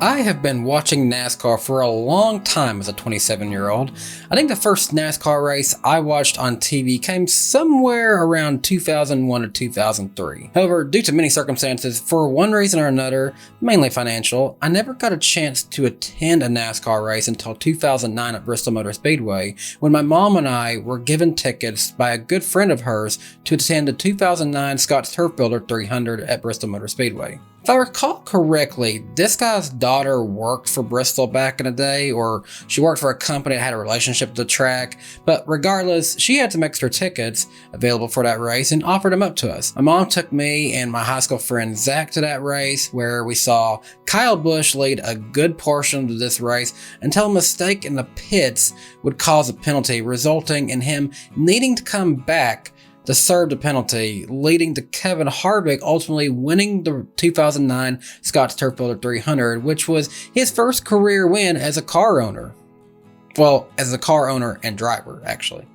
I have been watching NASCAR for a long time as a 27-year-old. I think the first NASCAR race I watched on TV came somewhere around 2001 or 2003. However, due to many circumstances, for one reason or another, mainly financial, I never got a chance to attend a NASCAR race until 2009 at Bristol Motor Speedway, when my mom and I were given tickets by a good friend of hers to attend the 2009 Scott's Turfbuilder 300 at Bristol Motor Speedway. If I recall correctly, this guy's daughter worked for Bristol back in the day, or she worked for a company that had a relationship with the track, but regardless, she had some extra tickets available for that race and offered them up to us. My mom took me and my high school friend Zach to that race, where we saw Kyle Busch lead a good portion of this race until a mistake in the pits would cause a penalty, resulting in him needing to come back to serve the penalty, leading to Kevin Harvick ultimately winning the 2009 Scott's Turfbuilder 300, which was his first career win as a car owner. Well, as a car owner and driver, actually.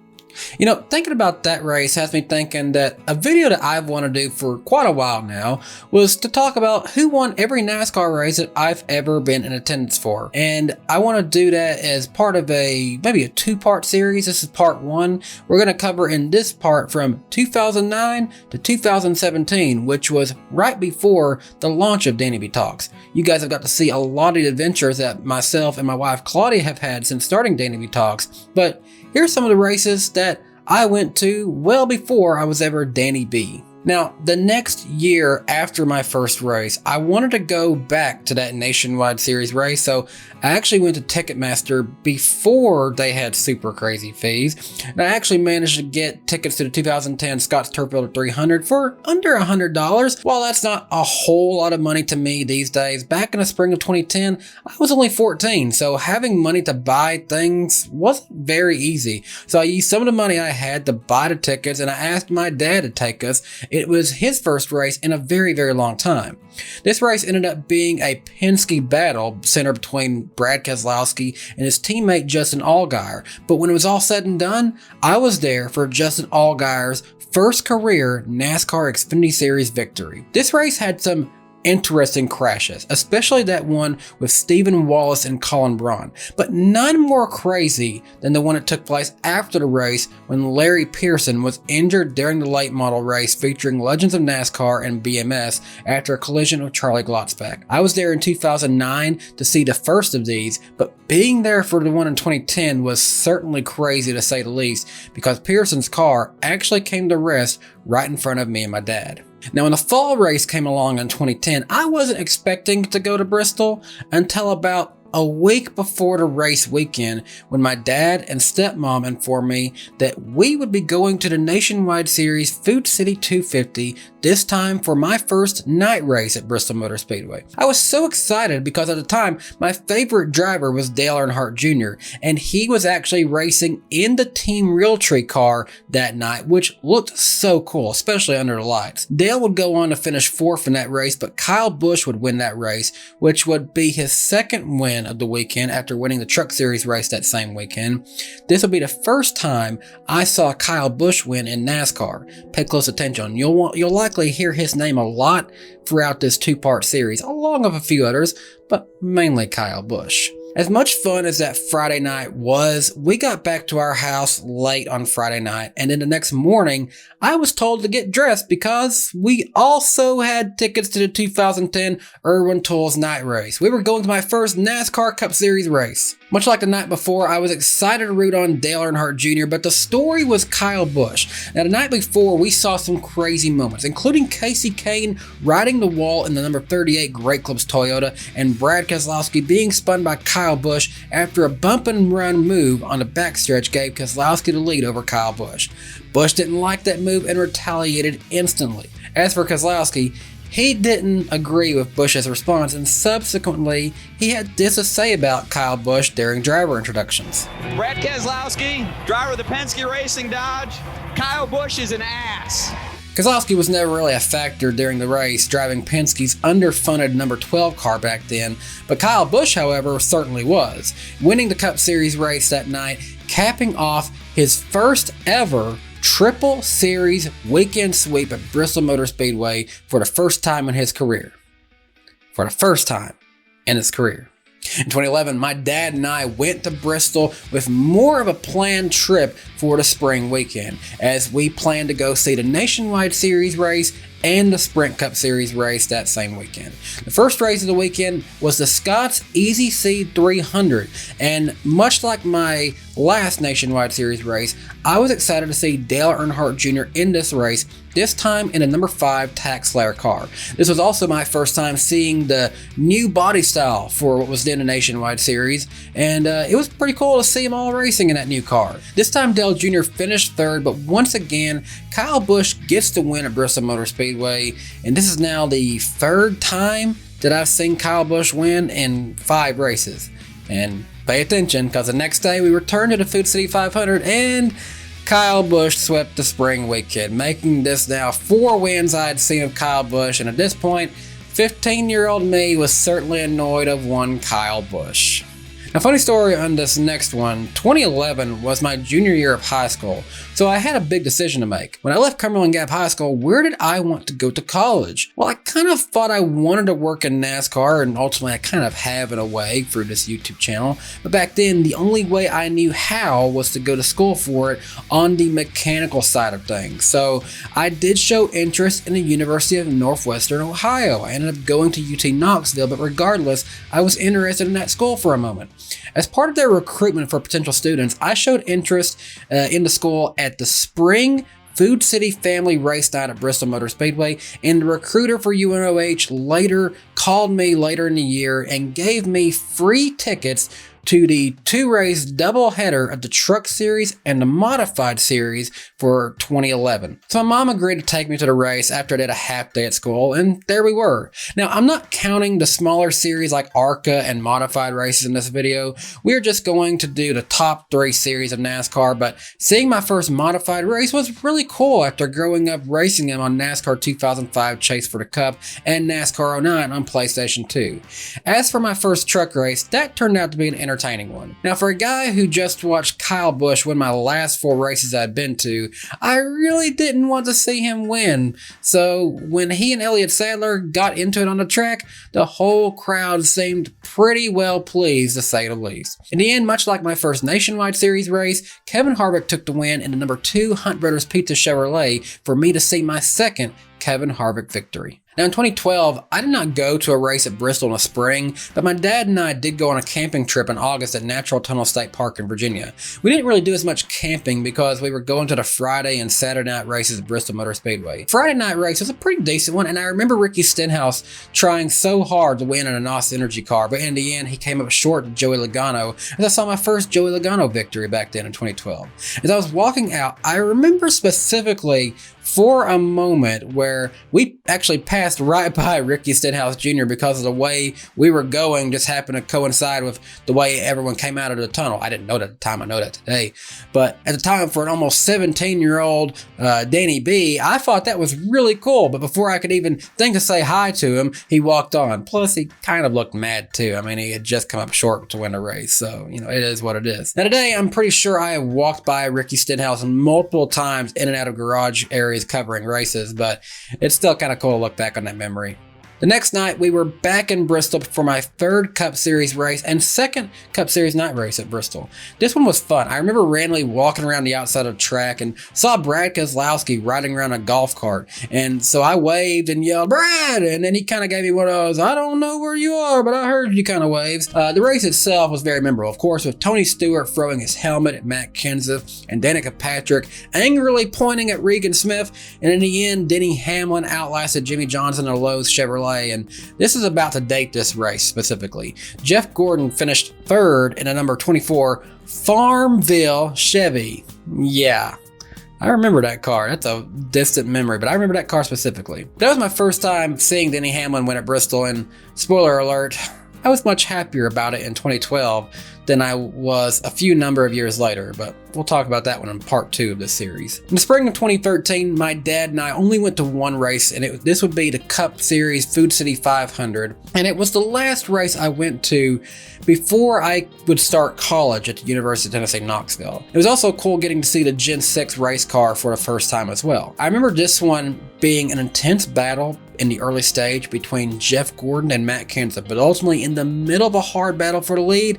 You know, thinking about that race has me thinking that a video that I've wanted to do for quite a while now was to talk about who won every NASCAR race that I've ever been in attendance for. And I want to do that as part of maybe a two-part series. This is part one. We're going to cover in this part from 2009 to 2017, which was right before the launch of DannyBTalks. You guys have got to see a lot of the adventures that myself and my wife Claudia have had since starting DannyBTalks. But here's some of the races that I went to well before I was ever Danny B. Now, the next year after my first race, I wanted to go back to that Nationwide Series race, so I actually went to Ticketmaster before they had super crazy fees, and I actually managed to get tickets to the 2010 Scott's Turfbuilder 300 for under $100. While that's not a whole lot of money to me these days, back in the spring of 2010, I was only 14, so having money to buy things wasn't very easy. So I used some of the money I had to buy the tickets, and I asked my dad to take us. It was his first race in a very, very long time. This race ended up being a Penske battle centered between Brad Keselowski and his teammate Justin Allgaier. But when it was all said and done, I was there for Justin Allgaier's first career NASCAR Xfinity Series victory. This race had some interesting crashes, especially that one with Stephen Wallace and Colin Braun, but none more crazy than the one that took place after the race when Larry Pearson was injured during the late model race featuring Legends of NASCAR and BMS after a collision with Charlie Glotzback. I was there in 2009 to see the first of these, but being there for the one in 2010 was certainly crazy to say the least, because Pearson's car actually came to rest right in front of me and my dad. Now, when the fall race came along in 2010, I wasn't expecting to go to Bristol until about a week before the race weekend, when my dad and stepmom informed me that we would be going to the Nationwide Series Food City 250, this time for my first night race at Bristol Motor Speedway. I was so excited because at the time, my favorite driver was Dale Earnhardt Jr., and he was actually racing in the Team Realtree car that night, which looked so cool, especially under the lights. Dale would go on to finish fourth in that race, but Kyle Busch would win that race, which would be his second win of the weekend after winning the Truck Series race that same weekend. This will be the first time I saw Kyle Busch win in NASCAR. Pay close attention. You'll likely hear his name a lot throughout this two-part series, along with a few others, but mainly Kyle Busch. As much fun as that Friday night was, we got back to our house late on Friday night, and then the next morning, I was told to get dressed because we also had tickets to the 2010 Irwin Tools night race. We were going to my first NASCAR Cup Series race. Much like the night before, I was excited to root on Dale Earnhardt Jr., but the story was Kyle Busch. Now, the night before, we saw some crazy moments, including Casey Kane riding the wall in the number 38 Great Clips Toyota, and Brad Keselowski being spun by Kyle Busch after a bump and run move on the backstretch gave Keselowski the lead over Kyle Busch. Busch didn't like that move and retaliated instantly. As for Keselowski, he didn't agree with Busch's response, and subsequently, he had this to say about Kyle Busch during driver introductions. Brad Keselowski, driver of the Penske Racing Dodge. Kyle Busch is an ass. Keselowski was never really a factor during the race, driving Penske's underfunded number 12 car back then, but Kyle Busch, however, certainly was, winning the Cup Series race that night, capping off his first ever Triple Series weekend sweep at Bristol Motor Speedway for the first time in his career. For the first time. in his career. In 2011, my dad and I went to Bristol with more of a planned trip for the spring weekend, as we planned to go see the Nationwide Series race and the Sprint Cup Series race that same weekend. The first race of the weekend was the Scott's Easy Seed 300, and much like my last Nationwide Series race, I was excited to see Dale Earnhardt Jr. in this race, this time in a number 5 Tax Slayer car. This was also my first time seeing the new body style for what was then the Nationwide Series, and it was pretty cool to see them all racing in that new car. This time Dale Jr. finished third, but once again, Kyle Busch gets the win at Bristol Motor Speedway, and this is now the third time that I've seen Kyle Busch win in 5 races. And pay attention, because the next day we returned to the Food City 500 and Kyle Busch swept the spring weekend, making this now 4 wins I had seen of Kyle Busch, and at this point, 15-year-old me was certainly annoyed of one Kyle Busch. Now, funny story on this next one, 2011 was my junior year of high school, so I had a big decision to make. When I left Cumberland Gap High School, where did I want to go to college? Well, I kind of thought I wanted to work in NASCAR, and ultimately I kind of have in a way through this YouTube channel, but back then the only way I knew how was to go to school for it on the mechanical side of things. So I did show interest in the University of Northwestern Ohio. I ended up going to UT Knoxville, but regardless, I was interested in that school for a moment. As part of their recruitment for potential students, I showed interest in the school at the Spring Food City Family Race Night at Bristol Motor Speedway, and the recruiter for UNOH later called me later in the year and gave me free tickets to the 2-race doubleheader of the Truck Series and the Modified Series for 2011. So my mom agreed to take me to the race after I did a half day at school, and there we were. Now, I'm not counting the smaller series like ARCA and Modified races in this video. We're just going to do the top 3 series of NASCAR, but seeing my first Modified race was really cool after growing up racing them on NASCAR 2005 Chase for the Cup and NASCAR 09 on PlayStation 2. As for my first truck race, that turned out to be an entertaining one. Now, for a guy who just watched Kyle Busch win my last 4 races I'd been to, I really didn't want to see him win. So when he and Elliott Sadler got into it on the track, the whole crowd seemed pretty well pleased, to say the least. In the end, much like my first Nationwide Series race, Kevin Harvick took the win in the number 2 Hunt Brothers Pizza Chevrolet for me to see my second Kevin Harvick victory. Now in 2012, I did not go to a race at Bristol in the spring, but my dad and I did go on a camping trip in August at Natural Tunnel State Park in Virginia. We didn't really do as much camping because we were going to the Friday and Saturday night races at Bristol Motor Speedway. Friday night race was a pretty decent one, and I remember Ricky Stenhouse trying so hard to win in a NOS Energy car, but in the end he came up short to Joey Logano, as I saw my first Joey Logano victory back then in 2012. As I was walking out, I remember specifically for a moment where we actually passed right by Ricky Stenhouse Jr. because of the way we were going just happened to coincide with the way everyone came out of the tunnel. I didn't know that at the time, I know that today. But at the time, for an almost 17-year-old Danny B, I thought that was really cool. But before I could even think to say hi to him, he walked on. Plus, he kind of looked mad too. I mean, he had just come up short to win a race. So, you know, it is what it is. Now today, I'm pretty sure I have walked by Ricky Stenhouse multiple times in and out of garage areas covering races, but it's still kind of cool to look back on that memory. The next night, we were back in Bristol for my 3rd Cup Series race and 2nd Cup Series night race at Bristol. This one was fun. I remember randomly walking around the outside of the track and saw Brad Keselowski riding around a golf cart. And so I waved and yelled, "Brad!" And then he kind of gave me one of those, "I don't know where you are, but I heard you" kind of waves. The race itself was very memorable, of course, with Tony Stewart throwing his helmet at Matt Kenseth and Danica Patrick angrily pointing at Regan Smith. And in the end, Denny Hamlin outlasted Jimmy Johnson in a Lowe's Chevrolet. And this is about to date this race specifically. Jeff Gordon finished 3rd in a number 24 Farmville Chevy. Yeah, I remember that car. That's a distant memory, but I remember that car specifically. That was my first time seeing Denny Hamlin win at Bristol, and spoiler alert, I was much happier about it in 2012 than I was a few number of years later, but we'll talk about that one in part 2 of this series. In the spring of 2013, my dad and I only went to one race, and this would be the Cup Series Food City 500, and it was the last race I went to before I would start college at the University of Tennessee, Knoxville. It was also cool getting to see the Gen 6 race car for the first time as well. I remember this one being an intense battle in the early stage between Jeff Gordon and Matt Kenseth, but ultimately in the middle of a hard battle for the lead,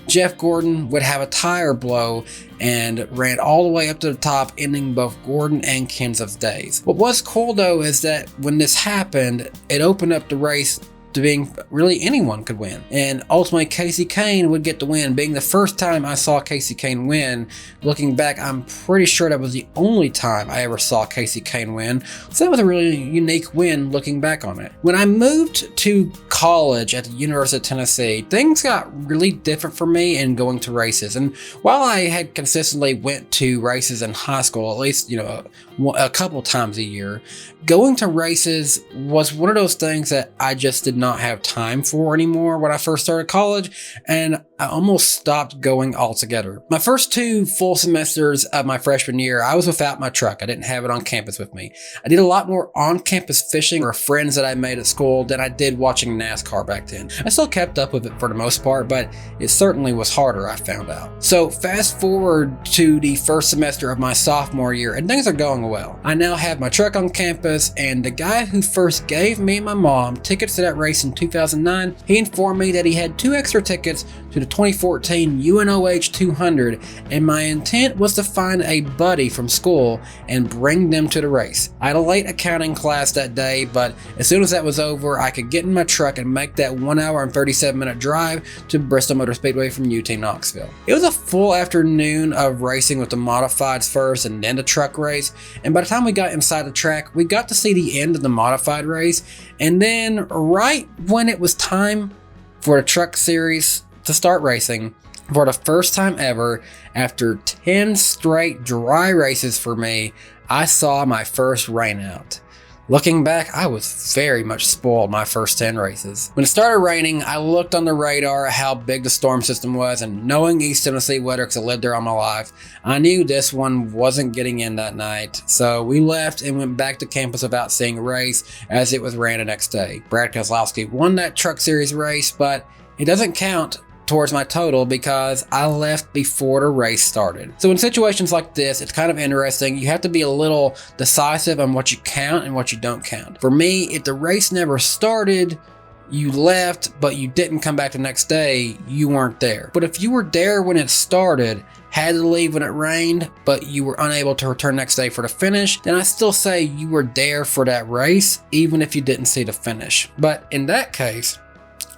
Jeff Gordon would have a tire blow and ran all the way up to the top, ending both Gordon and Kenseth's days. What was cool though is that when this happened, it opened up the race to being really anyone could win, and ultimately Kasey Kahne would get the win, being the first time I saw Kasey Kahne win. Looking back, I'm pretty sure that was the only time I ever saw Kasey Kahne win, so that was a really unique win looking back on it. When I moved to college at the University of Tennessee, things got really different for me in going to races, and while I had consistently went to races in high school, at least a couple times a year, going to races was one of those things that I just did not have time for anymore when I first started college, and I almost stopped going altogether. My first 2 full semesters of my freshman year, I was without my truck. I didn't have it on campus with me. I did a lot more on-campus fishing or friends that I made at school than I did watching NASCAR back then. I still kept up with it for the most part, but it certainly was harder, I found out. So fast forward to the first semester of my sophomore year, and things are going well. I now have my truck on campus, and the guy who first gave me and my mom tickets to that race in 2009, he informed me that he had 2 extra tickets to the 2014 UNOH 200, and my intent was to find a buddy from school and bring them to the race. I had a late accounting class that day, but as soon as that was over, I could get in my truck and make that 1 hour and 37-minute drive to Bristol Motor Speedway from UT Knoxville. It was a full afternoon of racing with the modifieds first and then the truck race, and by the time we got inside the track, we got to see the end of the modified race, and then right when it was time for the truck series to start racing, for the first time ever, after 10 straight dry races for me, I saw my first rain out. Looking back, I was very much spoiled my first 10 races. When it started raining, I looked on the radar at how big the storm system was, and knowing East Tennessee weather because I lived there all my life, I knew this one wasn't getting in that night. So we left and went back to campus without seeing a race, as it was ran the next day. Brad Keselowski won that truck series race, but it doesn't count towards my total because I left before the race started. So in situations like this, it's kind of interesting. You have to be a little decisive on what you count and what you don't count. For me, if the race never started, you left, but you didn't come back the next day, you weren't there. But if you were there when it started, had to leave when it rained, but you were unable to return next day for the finish, then I still say you were there for that race, even if you didn't see the finish. But in that case,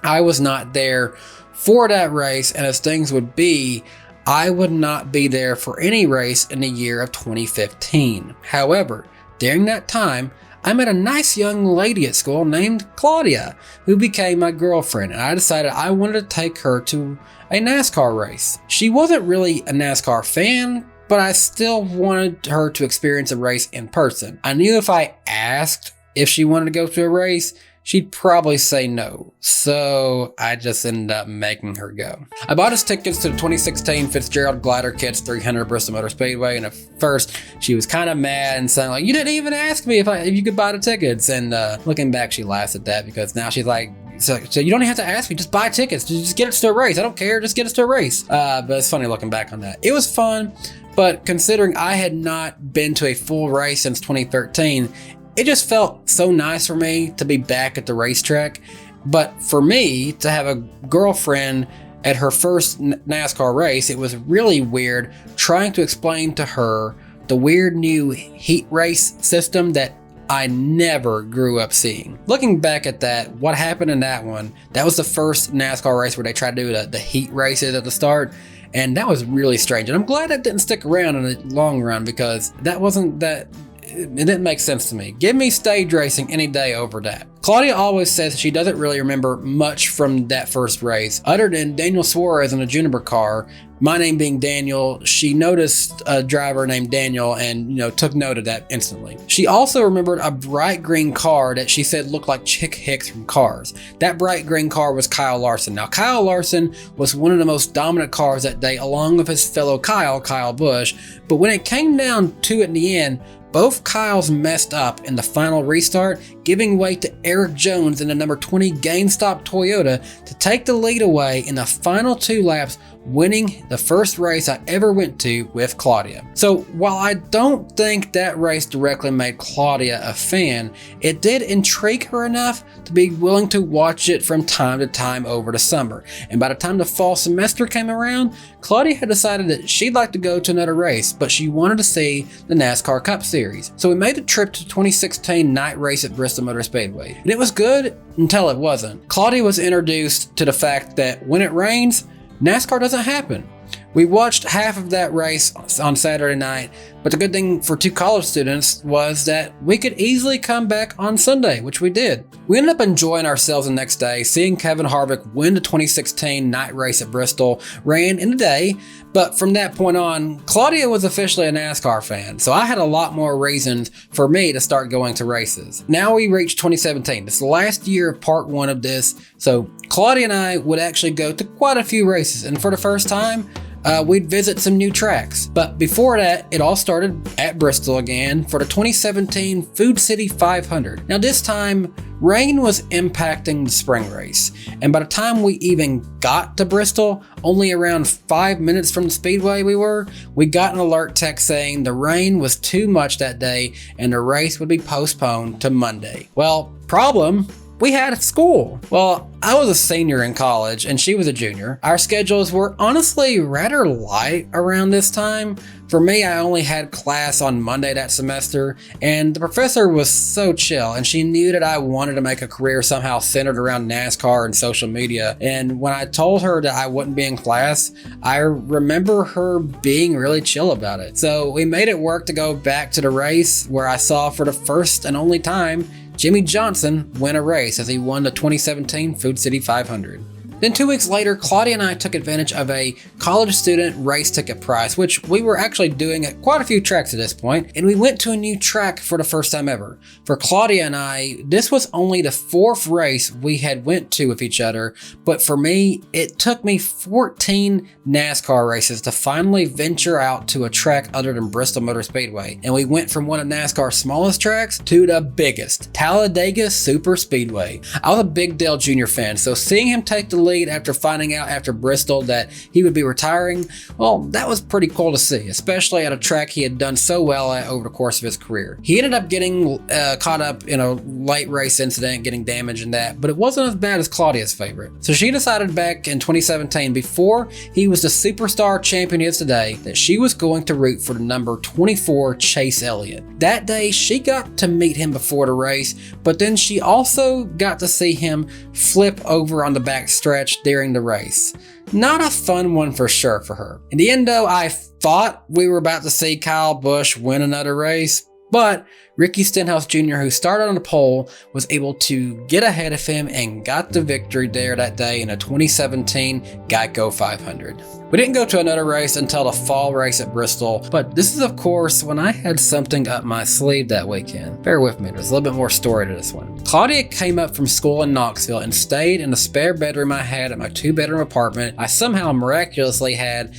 I was not there for that race, and as things would be, I would not be there for any race in the year of 2015. However, during that time, I met a nice young lady at school named Claudia, who became my girlfriend, and I decided I wanted to take her to a NASCAR race. She wasn't really a NASCAR fan, but I still wanted her to experience a race in person. I knew if I asked if she wanted to go to a race, she'd probably say no, so I just ended up making her go. I bought us tickets to the 2016 Fitzgerald Glider Kits 300 Bristol Motor Speedway, and at first she was kind of mad and saying like, "You didn't even ask me if you could buy the tickets." And looking back, she laughs at that because now she's like, so you don't even have to ask me, just buy tickets, just get us to a race. I don't care, just get us to a race. But it's funny looking back on that. It was fun, but considering I had not been to a full race since 2013, it just felt so nice for me to be back at the racetrack. But for me to have a girlfriend at her first NASCAR race, it was really weird trying to explain to her the weird new heat race system that I never grew up seeing. Looking back at that, what happened in that one, that was the first NASCAR race where they tried to do the heat races at the start. And that was really strange. And I'm glad that didn't stick around in the long run because it didn't make sense to me. Give me stage racing any day over that. Claudia always says she doesn't really remember much from that first race, other than Daniel Suarez in a Juniper car. My name being Daniel, she noticed a driver named Daniel and took note of that instantly. She also remembered a bright green car that she said looked like Chick Hicks from Cars. That bright green car was Kyle Larson. Now Kyle Larson was one of the most dominant cars that day, along with his fellow Kyle Busch. But when it came down to it in the end, both Kyles messed up in the final restart, giving way to Eric Jones in the number 20 GameStop Toyota to take the lead away in the final 2 laps, winning the first race I ever went to with Claudia. So while I don't think that race directly made Claudia a fan, it did intrigue her enough to be willing to watch it from time to time over the summer. And by the time the fall semester came around, Claudia had decided that she'd like to go to another race, but she wanted to see the NASCAR Cup Series. So we made the trip to 2016 night race at Bristol Motor Speedway. And it was good until it wasn't. Claudia was introduced to the fact that when it rains, NASCAR doesn't happen. We watched half of that race on Saturday night, but the good thing for 2 college students was that we could easily come back on Sunday, which we did. We ended up enjoying ourselves the next day, seeing Kevin Harvick win the 2016 night race at Bristol, ran in the day, but from that point on, Claudia was officially a NASCAR fan, so I had a lot more reasons for me to start going to races. Now we reached 2017. It's the last year of part 1 of this, so Claudia and I would actually go to quite a few races, and for the first time, we'd visit some new tracks. But before that, it all started at Bristol again for the 2017 Food City 500. Now this time, rain was impacting the spring race, and by the time we even got to Bristol, only around 5 minutes from the speedway we got an alert text saying the rain was too much that day and the race would be postponed to Monday. Well, problem, we had school. Well, I was a senior in college and she was a junior. Our schedules were honestly rather light around this time. For me, I only had class on Monday that semester, and the professor was so chill, and she knew that I wanted to make a career somehow centered around NASCAR and social media. And when I told her that I wouldn't be in class, I remember her being really chill about it. So we made it work to go back to the race where I saw for the first and only time Jimmy Johnson win a race as he won the 2017 Food City 500. Then 2 weeks later, Claudia and I took advantage of a college student race ticket price, which we were actually doing at quite a few tracks at this point, and we went to a new track for the first time ever. For Claudia and I, this was only the 4th race we had went to with each other, but for me, it took me 14 NASCAR races to finally venture out to a track other than Bristol Motor Speedway, and we went from one of NASCAR's smallest tracks to the biggest, Talladega Superspeedway. I was a big Dale Jr. fan, so seeing him take the lead after finding out after Bristol that he would be retiring, well, that was pretty cool to see, especially at a track he had done so well at over the course of his career. He ended up getting caught up in a late race incident, getting damaged in that, but it wasn't as bad as Claudia's favorite. So she decided back in 2017, before he was the superstar champion he is today, that she was going to root for the number 24 Chase Elliott. That day, she got to meet him before the race, but then she also got to see him flip over on the back stretch during the race. Not a fun one for sure for her. In the end though, I thought we were about to see Kyle Busch win another race, but Ricky Stenhouse Jr., who started on the pole, was able to get ahead of him and got the victory there that day in a 2017 Geico 500. We didn't go to another race until the fall race at Bristol, but this is of course when I had something up my sleeve that weekend. Bear with me, there's a little bit more story to this one. Claudia came up from school in Knoxville and stayed in the spare bedroom I had at my 2-bedroom apartment I somehow miraculously had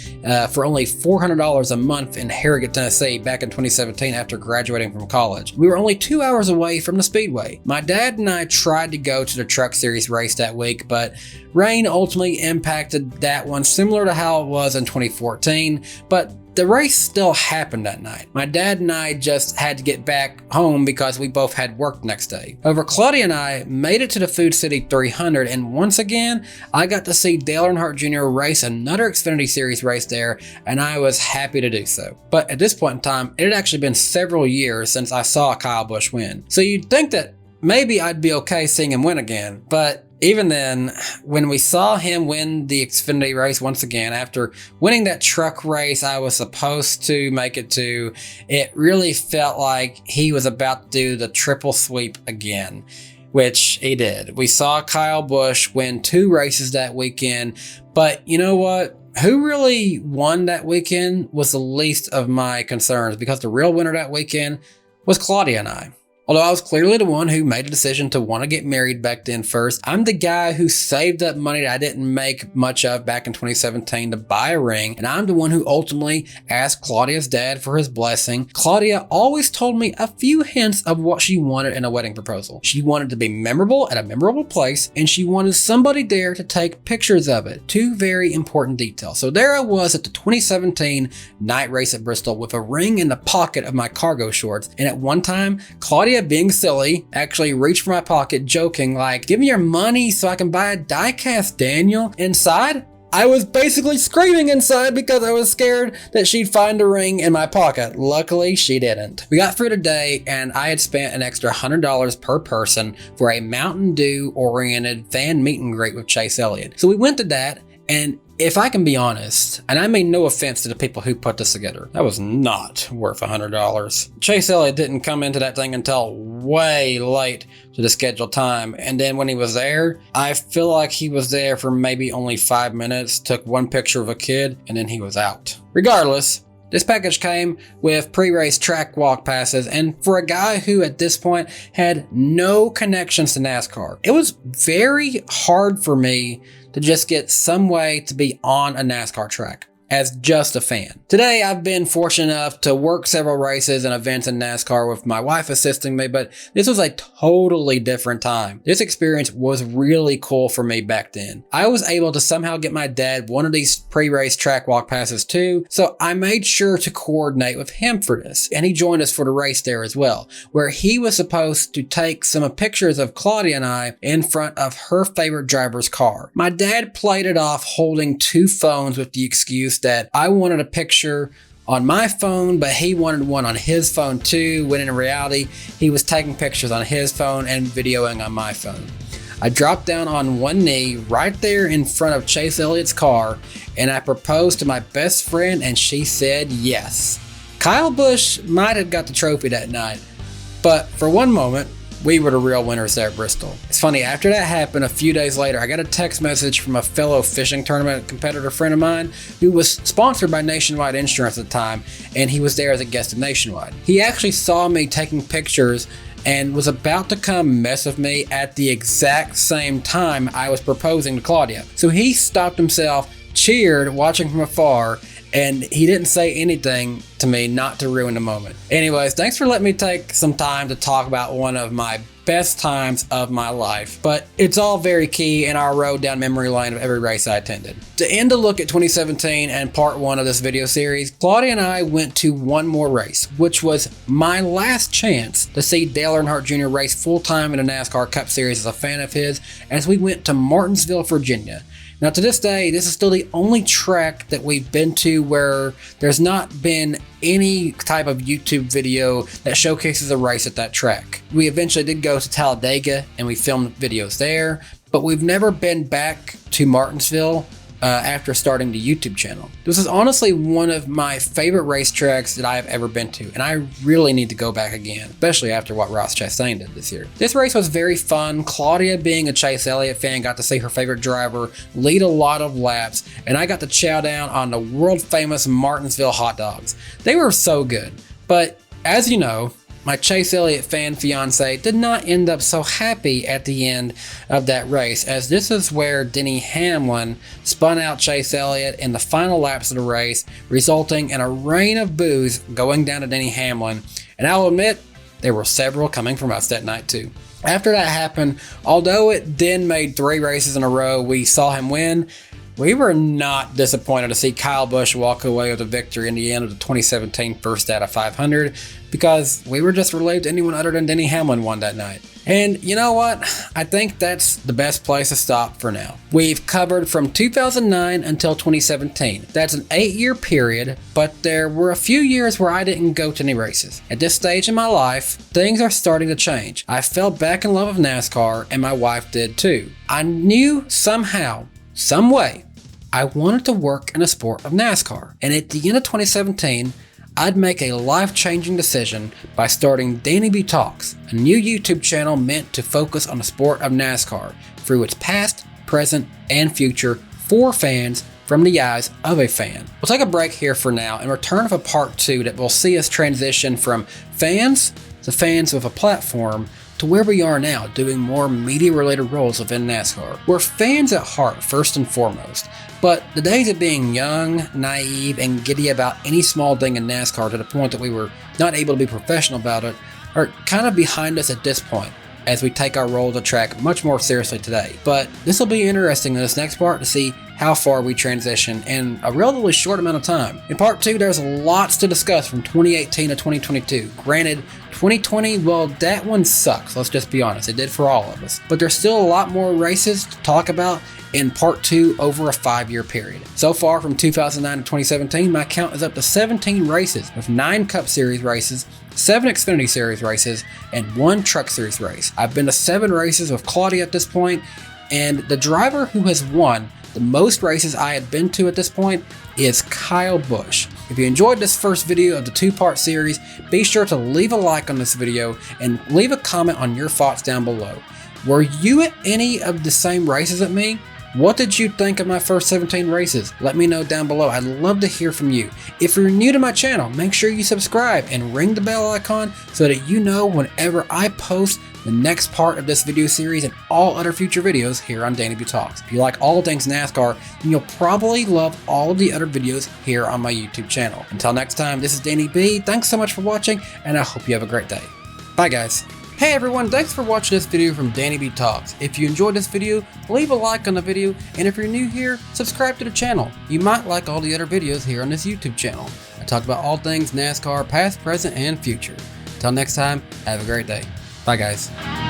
for only $400 a month in Harrogate, Tennessee back in 2017 after graduating from college. We were only 2 hours away from the speedway. My dad and I tried to go to the Truck Series race that week, but rain ultimately impacted that one, similar to how it was in 2014, but the race still happened that night. My dad and I just had to get back home because we both had work next day. However, Claudia and I made it to the Food City 300, and once again, I got to see Dale Earnhardt Jr. race another Xfinity Series race there, and I was happy to do so. But at this point in time, it had actually been several years since I saw Kyle Busch win. So you'd think that maybe I'd be okay seeing him win again, but even then, when we saw him win the Xfinity race once again, after winning that truck race I was supposed to make it to, it really felt like he was about to do the triple sweep again, which he did. We saw Kyle Busch win 2 races that weekend, but you know what? Who really won that weekend was the least of my concerns, because the real winner that weekend was Claudia and I. Although I was clearly the one who made a decision to want to get married back then first, I'm the guy who saved up money that I didn't make much of back in 2017 to buy a ring, and I'm the one who ultimately asked Claudia's dad for his blessing. Claudia always told me a few hints of what she wanted in a wedding proposal. She wanted to be memorable at a memorable place, and she wanted somebody there to take pictures of it. Two very important details. So there I was at the 2017 night race at Bristol with a ring in the pocket of my cargo shorts, and at one time, Claudia, being silly, actually reached for my pocket, joking like, "Give me your money so I can buy a die-cast, Daniel." Inside, I was basically screaming inside because I was scared that she'd find a ring in my pocket. Luckily, she didn't. We got through the day, and I had spent an extra $100 per person for a Mountain Dew-oriented fan meet and greet with Chase Elliott. So we went to that, and if I can be honest, and I mean no offense to the people who put this together, that was not worth $100. Chase Elliott didn't come into that thing until way late to the scheduled time, and then when he was there, I feel like he was there for maybe only 5 minutes, took one picture of a kid, and then he was out. Regardless, this package came with pre-race track walk passes, and for a guy who at this point had no connections to NASCAR, it was very hard for me to just get some way to be on a NASCAR track as just a fan. Today, I've been fortunate enough to work several races and events in NASCAR with my wife assisting me, but this was a totally different time. This experience was really cool for me back then. I was able to somehow get my dad one of these pre-race track walk passes too, so I made sure to coordinate with him for this, and he joined us for the race there as well, where he was supposed to take some pictures of Claudia and I in front of her favorite driver's car. My dad played it off holding two phones with the excuse that I wanted a picture on my phone, but he wanted one on his phone too, when in reality, he was taking pictures on his phone and videoing on my phone. I dropped down on one knee right there in front of Chase Elliott's car, and I proposed to my best friend, and she said yes. Kyle Busch might have got the trophy that night, but for one moment, we were the real winners there at Bristol. It's funny, after that happened, a few days later, I got a text message from a fellow fishing tournament competitor friend of mine who was sponsored by Nationwide Insurance at the time, and he was there as a guest at Nationwide. He actually saw me taking pictures and was about to come mess with me at the exact same time I was proposing to Claudia. So he stopped himself, cheered, watching from afar, and he didn't say anything to me not to ruin the moment. Anyways, thanks for letting me take some time to talk about one of my best times of my life, but it's all very key in our road down memory lane of every race I attended. To end a look at 2017 and part one of this video series, Claudia and I went to one more race, which was my last chance to see Dale Earnhardt Jr. race full-time in the NASCAR Cup Series as a fan of his, as we went to Martinsville, Virginia. Now, to this day, this is still the only track that we've been to where there's not been any type of YouTube video that showcases a race at that track. We eventually did go to Talladega and we filmed videos there, but we've never been back to Martinsville after starting the YouTube channel. This is honestly one of my favorite racetracks that I have ever been to, and I really need to go back again, especially after what Ross Chastain did this year. This race was very fun. Claudia, being a Chase Elliott fan, got to see her favorite driver lead a lot of laps, and I got to chow down on the world famous Martinsville hot dogs. They were so good, but as you know, my Chase Elliott fan fiance did not end up so happy at the end of that race, as this is where Denny Hamlin spun out Chase Elliott in the final laps of the race, resulting in a rain of boos going down to Denny Hamlin, and I'll admit, there were several coming from us that night too. After that happened, although it then made 3 races in a row we saw him win, we were not disappointed to see Kyle Busch walk away with a victory in the end of the 2017 first out of 500, because we were just relieved anyone other than Denny Hamlin won that night. And you know what? I think that's the best place to stop for now. We've covered from 2009 until 2017. That's an 8-year period, but there were a few years where I didn't go to any races. At this stage in my life, things are starting to change. I fell back in love with NASCAR, and my wife did too. I knew somehow, some way, I wanted to work in a sport of NASCAR. And at the end of 2017, I'd make a life-changing decision by starting DannyBTalks, a new YouTube channel meant to focus on the sport of NASCAR through its past, present, and future for fans from the eyes of a fan. We'll take a break here for now and return with a part 2 that will see us transition from fans to fans with a platform to where we are now doing more media-related roles within NASCAR. We're fans at heart, first and foremost, but the days of being young, naive, and giddy about any small thing in NASCAR to the point that we were not able to be professional about it are kind of behind us at this point, as we take our role at the track much more seriously today. But this will be interesting in this next part to see how far we transition in a relatively short amount of time. In part 2, there's lots to discuss from 2018 to 2022. Granted, 2020, well, that one sucks, let's just be honest, it did for all of us. But there's still a lot more races to talk about in part 2 over a 5-year period. So far from 2009 to 2017, my count is up to 17 races with 9 Cup Series races, 7 Xfinity Series races, and 1 Truck Series race. I've been to 7 races with Claudia at this point, and the driver who has won the most races I had been to at this point is Kyle Busch. If you enjoyed this first video of the 2-part series, be sure to leave a like on this video and leave a comment on your thoughts down below. Were you at any of the same races as me? What did you think of my first 17 races? Let me know down below. I'd love to hear from you. If you're new to my channel, make sure you subscribe and ring the bell icon so that you know whenever I post the next part of this video series and all other future videos here on DannyBTalks. If you like all things NASCAR, then you'll probably love all of the other videos here on my YouTube channel. Until next time, this is Danny B. Thanks so much for watching, and I hope you have a great day. Bye guys. Hey everyone, thanks for watching this video from DannyBTalks. If you enjoyed this video, leave a like on the video, and if you're new here, subscribe to the channel. You might like all the other videos here on this YouTube channel. I talk about all things NASCAR, past, present, and future. Until next time, have a great day. Bye guys.